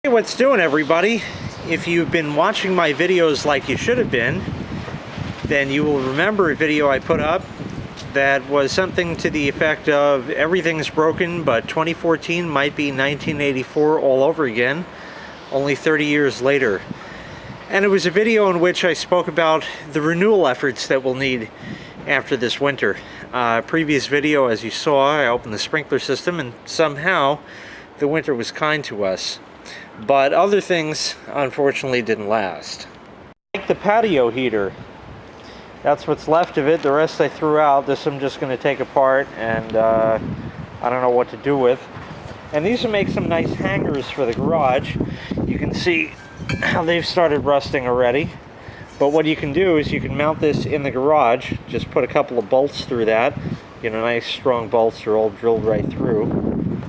Hey, what's doing, everybody? If you've been watching my videos like you should have been, then you will remember a video I put up that was something to the effect of everything's broken, but 2014 might be 1984 all over again, only 30 years later. And it was a video in which I spoke about the renewal efforts that we'll need after this winter. Previous video, as you saw, I opened the sprinkler system and somehow the winter was kind to us. But other things, unfortunately, didn't last. Like the patio heater. That's what's left of it. The rest I threw out. This I'm just going to take apart and I don't know what to do with. And these will make some nice hangers for the garage. You can see how they've started rusting already. But what you can do is you can mount this in the garage. Just put a couple of bolts through that. Get a nice strong bolts. They're all drilled right through.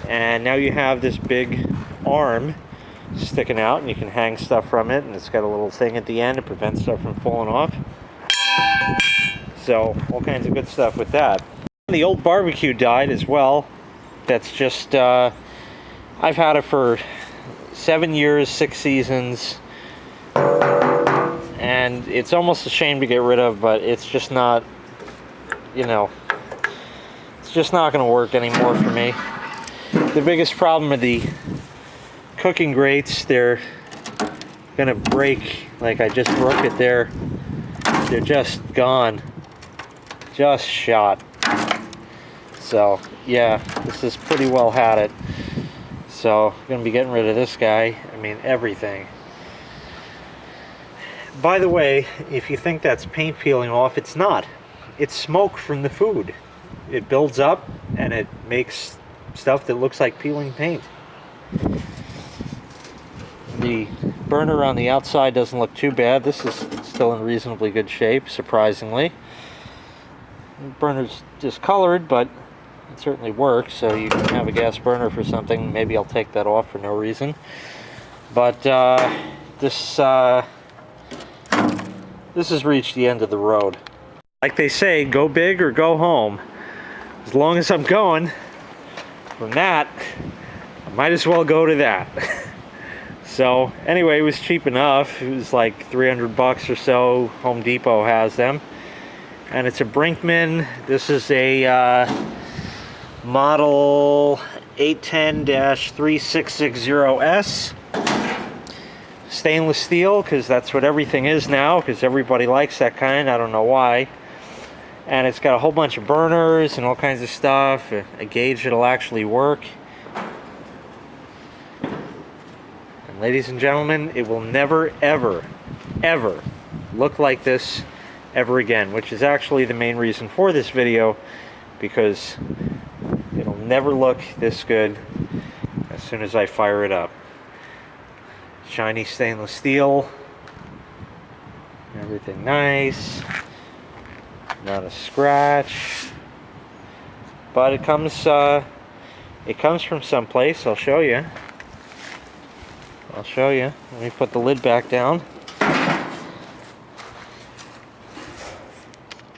And now you have this big arm sticking out, and you can hang stuff from it, and it's got a little thing at the end to prevent stuff from falling off. So all kinds of good stuff with that. The old barbecue died as well. That's just I've had it for 7 years, 6 seasons, and it's almost a shame to get rid of, but it's just not, you know, it's just not going to work anymore for me. The biggest problem are the cooking grates. They're gonna break. Like I just broke it there. They're just gone, just shot. So yeah, this is pretty well had it. So I'm gonna be getting rid of this guy. I mean, everything. By the way, if you think that's paint peeling off, it's not. It's smoke from the food. It builds up and it makes stuff that looks like peeling paint. The burner on the outside doesn't look too bad. This is still in reasonably good shape, surprisingly. The burner's discolored, but it certainly works, so you can have a gas burner for something. Maybe I'll take that off for no reason. But this has reached the end of the road. Like they say, go big or go home. As long as I'm going from that, I might as well go to that. So anyway, it was cheap enough. It was like 300 bucks or so. Home Depot has them, and it's a Brinkman. This is a model 810-3660S, stainless steel, because that's what everything is now, because everybody likes that kind. I don't know why. And it's got a whole bunch of burners and all kinds of stuff, a gauge that'll actually work. And ladies and gentlemen, it will never, ever, ever look like this ever again, which is actually the main reason for this video, because it'll never look this good as soon as I fire it up. Shiny stainless steel, everything nice. Not a scratch, but it comes from someplace. I'll show you. Let me put the lid back down.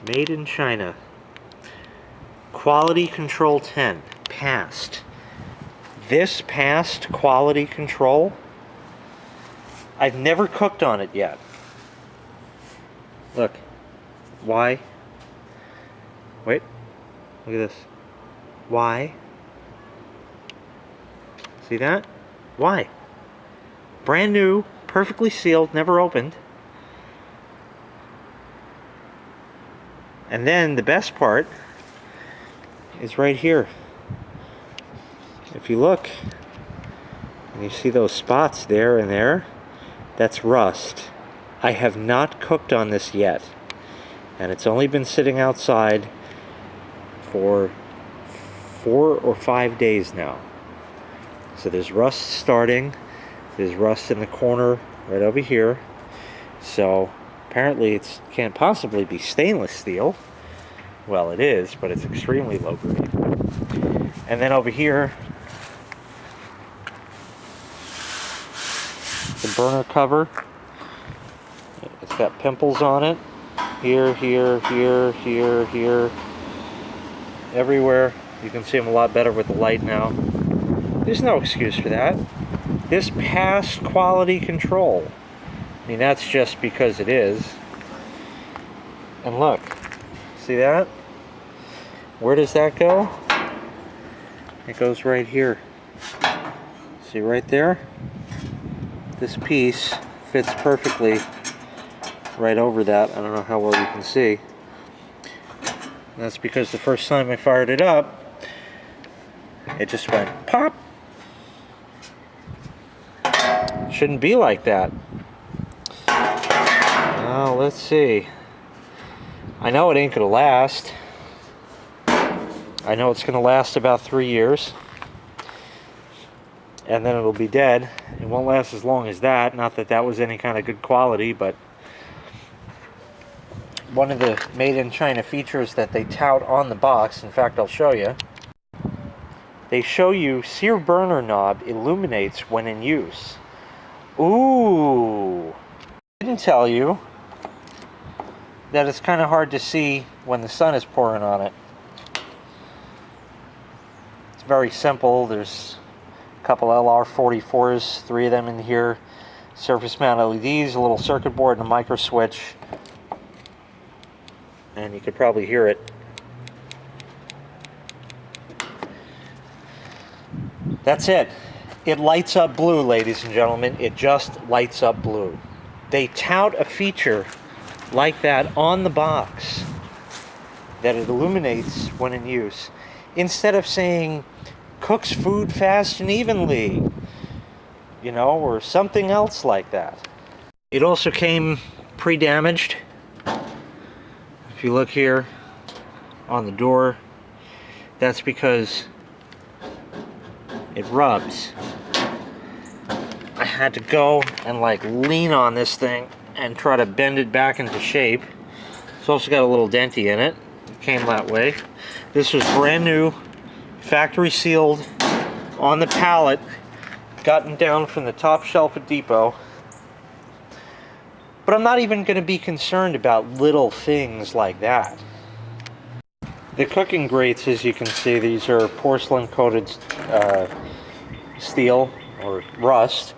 Made in China. Quality Control 10 passed. This passed quality control. I've never cooked on it yet. Look. Why? Wait, look at this. Why? See that? Why? Brand new, perfectly sealed, never opened. And then the best part is right here. If you look, and you see those spots there and there, that's rust. I have not cooked on this yet. And it's only been sitting outside for 4 or 5 days now. So there's rust starting. There's rust in the corner right over here. So apparently it can't possibly be stainless steel. Well, it is, but it's extremely low grade. And then over here, the burner cover. It's got pimples on it. Here, here, here, here, here. Everywhere. You can see them a lot better with the light now. There's no excuse for that. This passed quality control. I mean, that's just because it is. And look, see that? Where does that go? It goes right here. See right there? This piece fits perfectly right over that. I don't know how well you can see. And that's because the first time I fired it up, it just went pop. Shouldn't be like that. Now, let's see. I know it ain't gonna last. I know it's gonna last about 3 years. And then it'll be dead. It won't last as long as that. Not that that was any kind of good quality, but one of the made in China features that they tout on the box, in fact I'll show you, they show you sear burner knob illuminates when in use. Ooh! Didn't tell you that it's kind of hard to see when the sun is pouring on it. It's very simple. There's a couple LR44s, 3 of them in here, surface mount LEDs, a little circuit board, and a micro switch. And you could probably hear it. That's it. It lights up blue, ladies and gentlemen. It just lights up blue. They tout a feature like that on the box, that it illuminates when in use, instead of saying cooks food fast and evenly, you know, or something else like that. It also came pre-damaged. If you look here on the door, that's because it rubs. I had to go and like lean on this thing and try to bend it back into shape. It's also got a little denty in it. It came that way. This was brand new, factory sealed, on the pallet, gotten down from the top shelf at Depot. But I'm not even going to be concerned about little things like that. The cooking grates, as you can see, these are porcelain coated steel or rust.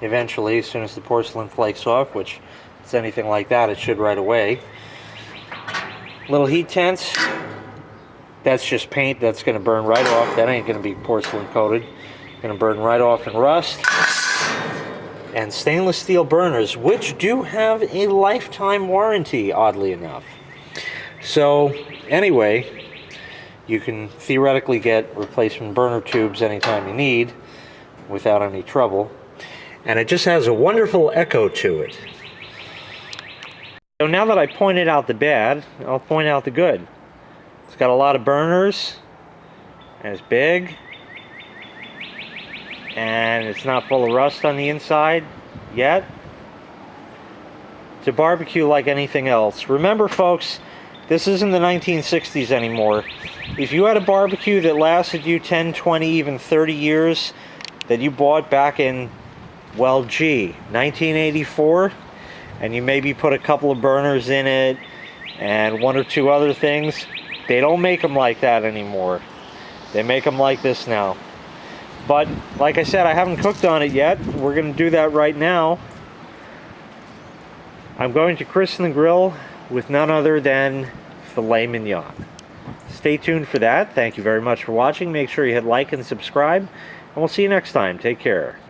Eventually, as soon as the porcelain flakes off, which if it's anything like that, it should right away. Little heat tents, that's just paint that's going to burn right off. That ain't going to be porcelain coated. Going to burn right off and rust. And stainless steel burners, which do have a lifetime warranty, oddly enough. So, anyway, you can theoretically get replacement burner tubes anytime you need without any trouble. And it just has a wonderful echo to it. So now that I pointed out the bad, I'll point out the good. It's got a lot of burners, and it's big, and it's not full of rust on the inside yet. It's a barbecue like anything else. Remember, folks, this isn't the 1960s anymore. If you had a barbecue that lasted you 10, 20, even 30 years that you bought back in, well, gee, 1984, and you maybe put a couple of burners in it and 1 or 2 other things, they don't make them like that anymore. They make them like this now. But like I said, I haven't cooked on it yet. We're going to do that right now. I'm going to christen the grill with none other than filet mignon. Stay tuned for that. Thank you very much for watching. Make sure you hit like and subscribe, and we'll see you next time. Take care.